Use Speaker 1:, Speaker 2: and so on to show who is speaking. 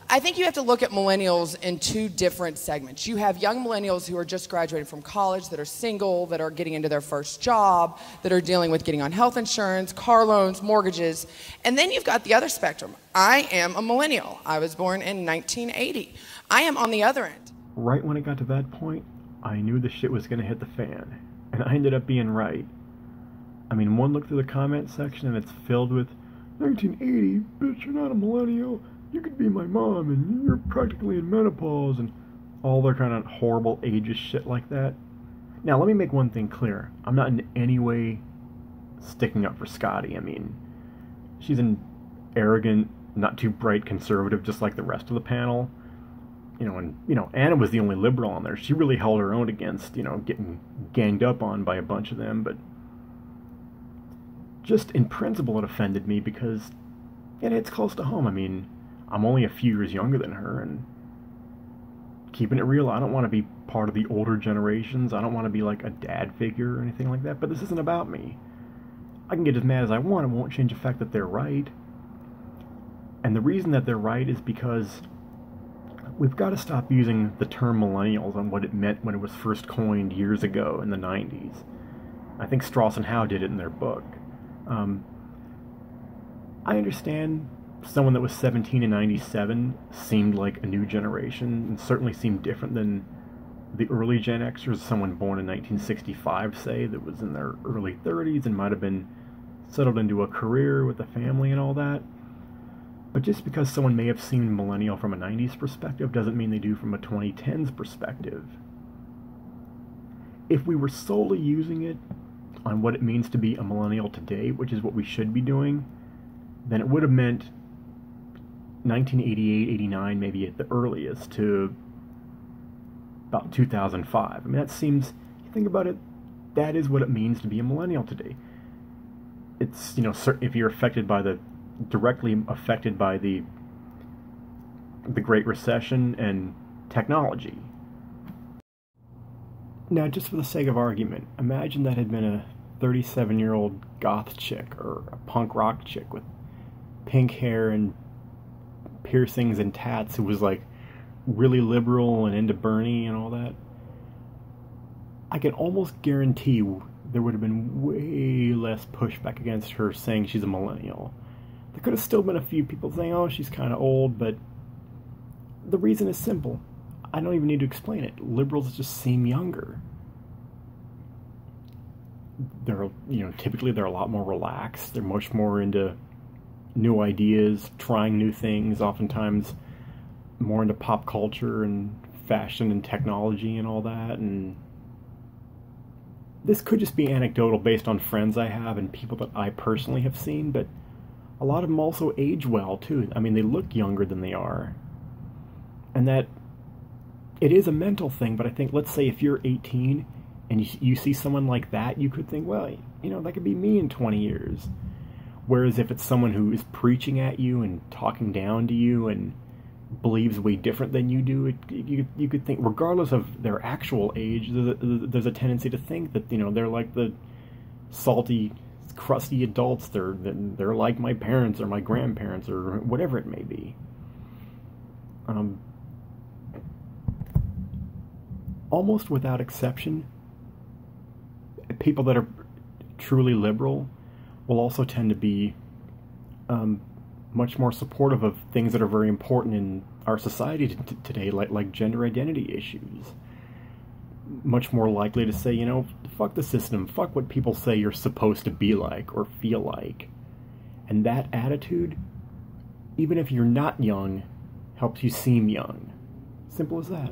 Speaker 1: I think you have to look at millennials in two different segments. You have young millennials who are just graduating from college, that are single, that are getting into their first job, that are dealing with getting on health insurance, car loans, mortgages. And then you've got the other spectrum. I am a millennial. I was born in 1980. I am on the other end.
Speaker 2: Right when it got to that point, I knew the shit was going to hit the fan. And I ended up being right. I mean, one look through the comment section and it's filled with 1980, bitch, you're not a millennial. You could be my mom, and you're practically in menopause, and all their kind of horrible ageist shit like that. Now, let me make one thing clear. I'm not in any way sticking up for Scottie. I mean, she's an arrogant, not too bright conservative, just like the rest of the panel. Anna was the only liberal on there. She really held her own against, getting ganged up on by a bunch of them, but just in principle it offended me because it's close to home. I mean, I'm only a few years younger than her, and keeping it real, I don't want to be part of the older generations. I don't want to be like a dad figure or anything like that, but this isn't about me. I can get as mad as I want. It won't change the fact that they're right. And the reason that they're right is because we've got to stop using the term millennials on what it meant when it was first coined years ago in the 90s. I think Strauss and Howe did it in their book. I understand someone that was 17 in 97 seemed like a new generation and certainly seemed different than the early Gen Xers, someone born in 1965, say, that was in their early 30s and might have been settled into a career with a family and all that. But just because someone may have seen millennial from a 90s perspective doesn't mean they do from a 2010s perspective. If we were solely using it on what it means to be a millennial today, which is what we should be doing, then it would have meant 1988, 89, maybe at the earliest, to about 2005. I mean, that seems, you think about it, that is what it means to be a millennial today. It's, if you're directly affected by the Great Recession and technology. Now, just for the sake of argument, imagine that had been a 37-year-old goth chick or a punk rock chick with pink hair and piercings and tats who was like really liberal and into Bernie and all that. I can almost guarantee there would have been way less pushback against her saying she's a millennial. There could have still been a few people saying, oh, she's kind of old, but the reason is simple. I don't even need to explain it. Liberals just seem younger. Typically they're a lot more relaxed. They're much more into new ideas, trying new things, oftentimes more into pop culture and fashion and technology and all that. And this could just be anecdotal based on friends I have and people that I personally have seen, but a lot of them also age well, too. I mean, they look younger than they are. And that, it is a mental thing, but I think, let's say if you're 18 and you see someone like that, you could think, well, that could be me in 20 years. Whereas if it's someone who is preaching at you and talking down to you and believes way different than you do, you could think, regardless of their actual age, there's a tendency to think that, they're like the salty, crusty adults. They're like my parents or my grandparents or whatever it may be. Almost without exception, people that are truly liberal will also tend to be much more supportive of things that are very important in our society today, like gender identity issues. Much more likely to say, fuck the system, fuck what people say you're supposed to be like or feel like. And that attitude, even if you're not young, helps you seem young. Simple as that.